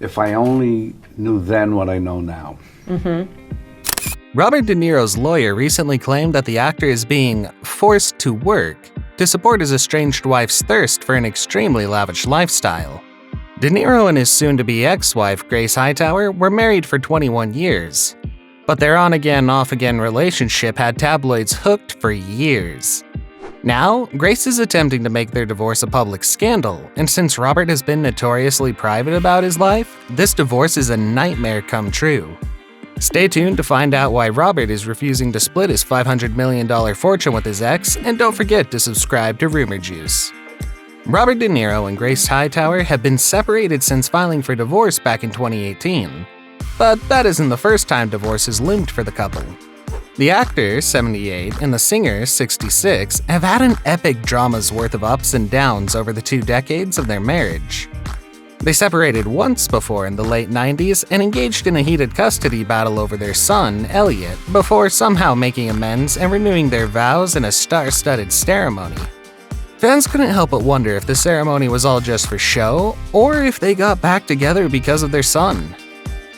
If I only knew then what I know now. Robert De Niro's lawyer recently claimed that the actor is being forced to work to support his estranged wife's thirst for an extremely lavish lifestyle. De Niro and his soon-to-be ex-wife, Grace Hightower, were married for 21 years. But their on-again, off-again relationship had tabloids hooked for years. Now, Grace is attempting to make their divorce a public scandal, and since Robert has been notoriously private about his life, this divorce is a nightmare come true. Stay tuned to find out why Robert is refusing to split his $500 million fortune with his ex, and don't forget to subscribe to Rumor Juice. Robert De Niro and Grace Hightower have been separated since filing for divorce back in 2018. But that isn't the first time divorce has loomed for the couple. The actor, 78, and the singer, 66, have had an epic drama's worth of ups and downs over the 2 decades of their marriage. They separated once before in the late 90s and engaged in a heated custody battle over their son, Elliot, before somehow making amends and renewing their vows in a star-studded ceremony. Fans couldn't help but wonder if the ceremony was all just for show, or if they got back together because of their son.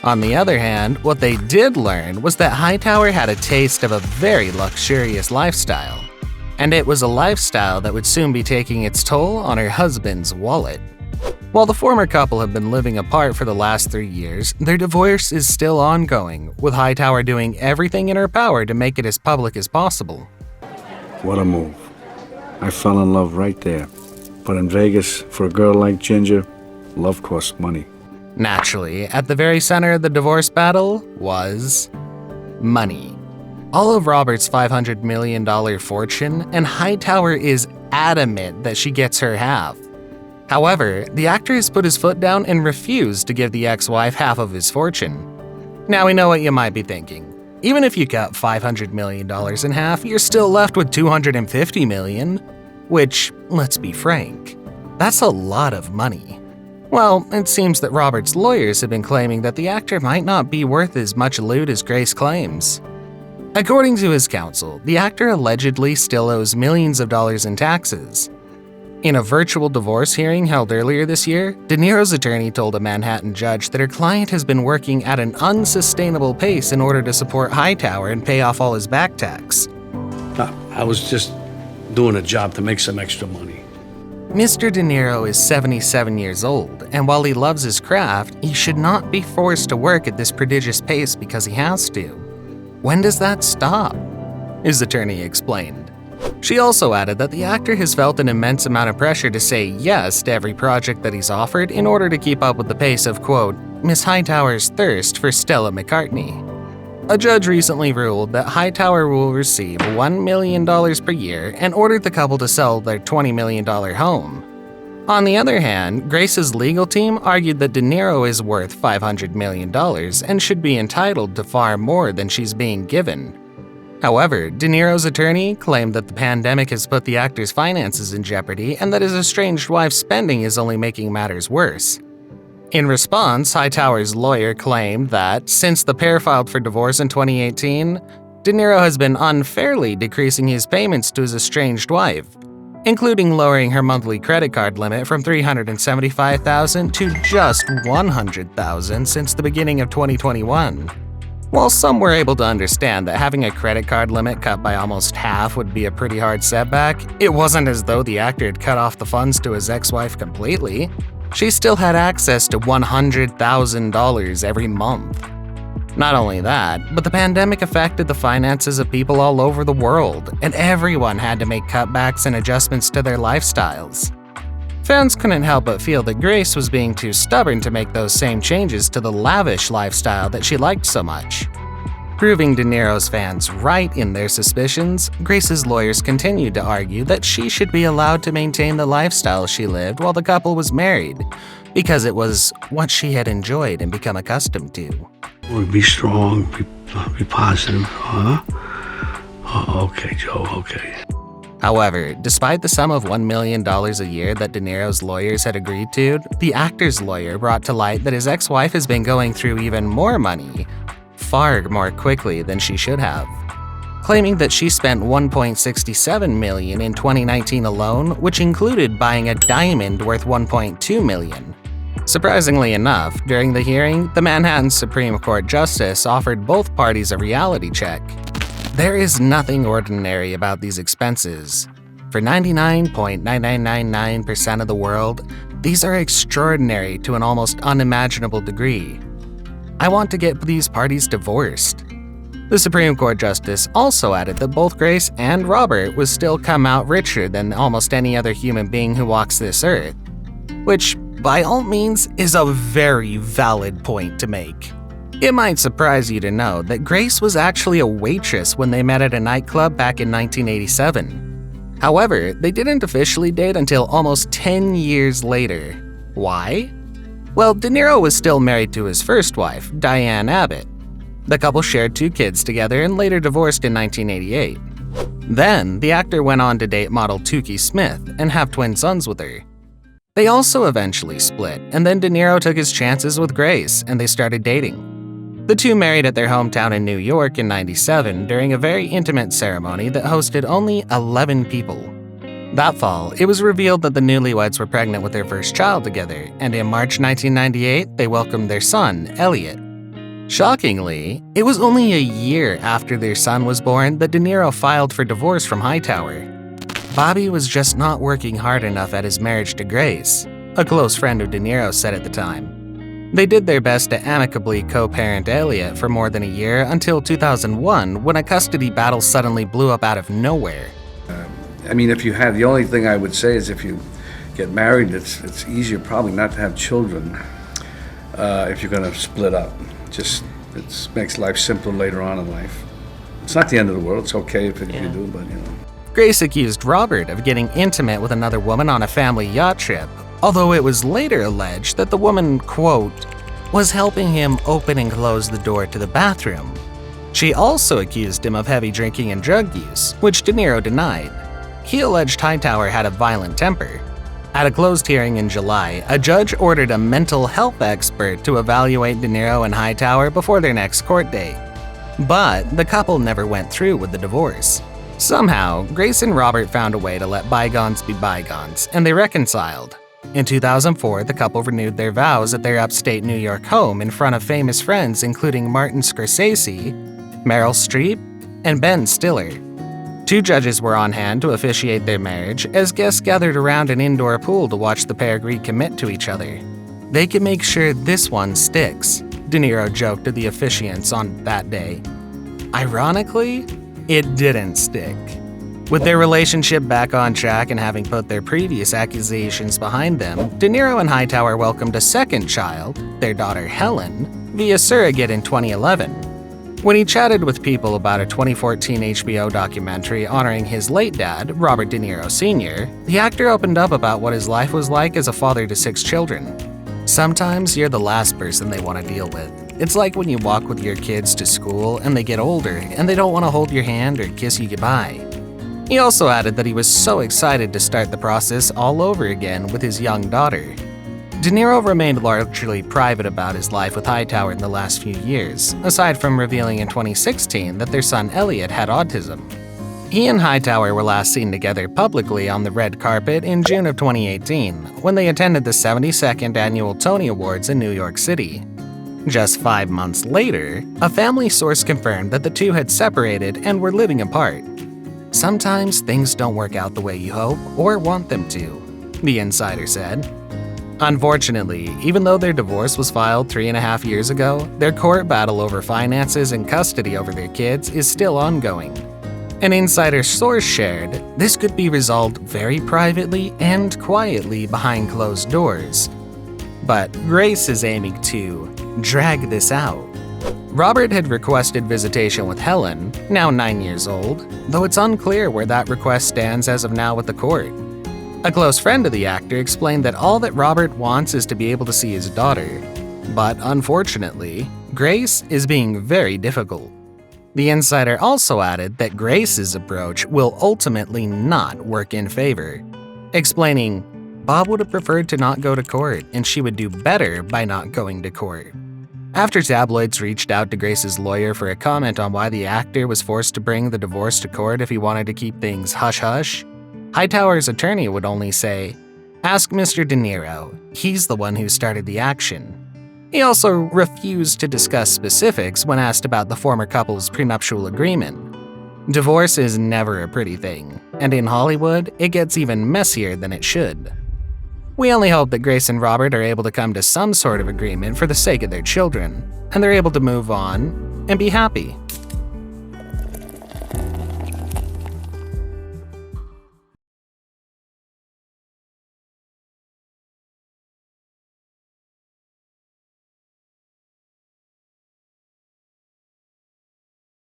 On the other hand, what they did learn was that Hightower had a taste of a very luxurious lifestyle. And it was a lifestyle that would soon be taking its toll on her husband's wallet. While the former couple have been living apart for the last 3 years, their divorce is still ongoing, with Hightower doing everything in her power to make it as public as possible. What a move. I fell in love right there. But in Vegas, for a girl like Ginger, love costs money. Naturally, at the very center of the divorce battle was money. All of Robert's $500 million fortune, and Hightower is adamant that she gets her half. However, the actor has put his foot down and refused to give the ex-wife half of his fortune. Now we know what you might be thinking. Even if you cut $500 million in half, you're still left with $250 million. Which, let's be frank, that's a lot of money. Well, it seems that Robert's lawyers have been claiming that the actor might not be worth as much loot as Grace claims. According to his counsel, the actor allegedly still owes millions of dollars in taxes. In a virtual divorce hearing held earlier this year, De Niro's attorney told a Manhattan judge that her client has been working at an unsustainable pace in order to support Hightower and pay off all his back tax. I was just doing a job to make some extra money. Mr. De Niro is 77 years old, and while he loves his craft, he should not be forced to work at this prodigious pace because he has to. When does that stop? His attorney explained. She also added that the actor has felt an immense amount of pressure to say yes to every project that he's offered in order to keep up with the pace of, quote, Miss Hightower's thirst for Stella McCartney. A judge recently ruled that Hightower will receive $1 million per year and ordered the couple to sell their $20 million home. On the other hand, Grace's legal team argued that De Niro is worth $500 million and should be entitled to far more than she's being given. However, De Niro's attorney claimed that the pandemic has put the actor's finances in jeopardy and that his estranged wife's spending is only making matters worse. In response, Hightower's lawyer claimed that, since the pair filed for divorce in 2018, De Niro has been unfairly decreasing his payments to his estranged wife, including lowering her monthly credit card limit from $375,000 to just $100,000 since the beginning of 2021. While some were able to understand that having a credit card limit cut by almost half would be a pretty hard setback, it wasn't as though the actor had cut off the funds to his ex-wife completely. She still had access to $100,000 every month. Not only that, but the pandemic affected the finances of people all over the world, and everyone had to make cutbacks and adjustments to their lifestyles. Fans couldn't help but feel that Grace was being too stubborn to make those same changes to the lavish lifestyle that she liked so much. Proving De Niro's fans right in their suspicions, Grace's lawyers continued to argue that she should be allowed to maintain the lifestyle she lived while the couple was married, because it was what she had enjoyed and become accustomed to. Be strong, be positive, huh? Oh, okay, Joe, okay. However, despite the sum of $1 million a year that De Niro's lawyers had agreed to, the actor's lawyer brought to light that his ex-wife has been going through even more money, far more quickly than she should have, claiming that she spent $1.67 million in 2019 alone, which included buying a diamond worth $1.2 million. Surprisingly enough, during the hearing, the Manhattan Supreme Court Justice offered both parties a reality check. There is nothing ordinary about these expenses. For 99.9999% of the world, these are extraordinary to an almost unimaginable degree. I want to get these parties divorced. The Supreme Court Justice also added that both Grace and Robert would still come out richer than almost any other human being who walks this earth, which, by all means, is a very valid point to make. It might surprise you to know that Grace was actually a waitress when they met at a nightclub back in 1987. However, they didn't officially date until almost 10 years later. Why? Well, De Niro was still married to his first wife, Diane Abbott. The couple shared 2 kids together and later divorced in 1988. Then, the actor went on to date model Toukie Smith and have twin sons with her. They also eventually split, and then De Niro took his chances with Grace, and they started dating. The two married at their hometown in New York in '97 during a very intimate ceremony that hosted only 11 people. That fall, it was revealed that the newlyweds were pregnant with their first child together, and in March 1998, they welcomed their son, Elliot. Shockingly, it was only a year after their son was born that De Niro filed for divorce from Hightower. Bobby was just not working hard enough at his marriage to Grace, a close friend of De Niro said at the time. They did their best to amicably co-parent Elliot for more than a year until 2001, when a custody battle suddenly blew up out of nowhere. I mean, the only thing I would say is if you get married, it's easier probably not to have children if you're going to split up. It makes life simpler later on in life. It's not the end of the world. It's okay if you do, but Grace accused Robert of getting intimate with another woman on a family yacht trip, although it was later alleged that the woman, quote, was helping him open and close the door to the bathroom. She also accused him of heavy drinking and drug use, which De Niro denied. He alleged Hightower had a violent temper. At a closed hearing in July, a judge ordered a mental health expert to evaluate De Niro and Hightower before their next court date. But the couple never went through with the divorce. Somehow, Grace and Robert found a way to let bygones be bygones, and they reconciled. In 2004, the couple renewed their vows at their upstate New York home in front of famous friends including Martin Scorsese, Meryl Streep, and Ben Stiller. 2 judges were on hand to officiate their marriage as guests gathered around an indoor pool to watch the pair recommit to each other. They can make sure this one sticks, De Niro joked to the officiants on that day. Ironically, it didn't stick. With their relationship back on track and having put their previous accusations behind them, De Niro and Hightower welcomed a second child, their daughter Helen, via surrogate in 2011. When he chatted with people about a 2014 HBO documentary honoring his late dad, Robert De Niro Sr., the actor opened up about what his life was like as a father to 6 children. Sometimes you're the last person they want to deal with. It's like when you walk with your kids to school and they get older and they don't want to hold your hand or kiss you goodbye. He also added that he was so excited to start the process all over again with his young daughter. De Niro remained largely private about his life with Hightower in the last few years, aside from revealing in 2016 that their son Elliot had autism. He and Hightower were last seen together publicly on the red carpet in June of 2018, when they attended the 72nd Annual Tony Awards in New York City. Just 5 months later, a family source confirmed that the two had separated and were living apart. Sometimes things don't work out the way you hope or want them to, the insider said. Unfortunately, even though their divorce was filed 3.5 years ago, their court battle over finances and custody over their kids is still ongoing. An insider source shared, this could be resolved very privately and quietly behind closed doors. But Grace is aiming to drag this out. Robert had requested visitation with Helen, now 9 years old, though it's unclear where that request stands as of now with the court. A close friend of the actor explained that all that Robert wants is to be able to see his daughter. But unfortunately, Grace is being very difficult. The insider also added that Grace's approach will ultimately not work in favor, explaining, Bob would have preferred to not go to court, and she would do better by not going to court. After tabloids reached out to Grace's lawyer for a comment on why the actor was forced to bring the divorce to court if he wanted to keep things hush-hush, Hightower's attorney would only say, Ask Mr. De Niro. He's the one who started the action. He also refused to discuss specifics when asked about the former couple's prenuptial agreement. Divorce is never a pretty thing, and in Hollywood, it gets even messier than it should. We only hope that Grace and Robert are able to come to some sort of agreement for the sake of their children, and they're able to move on and be happy.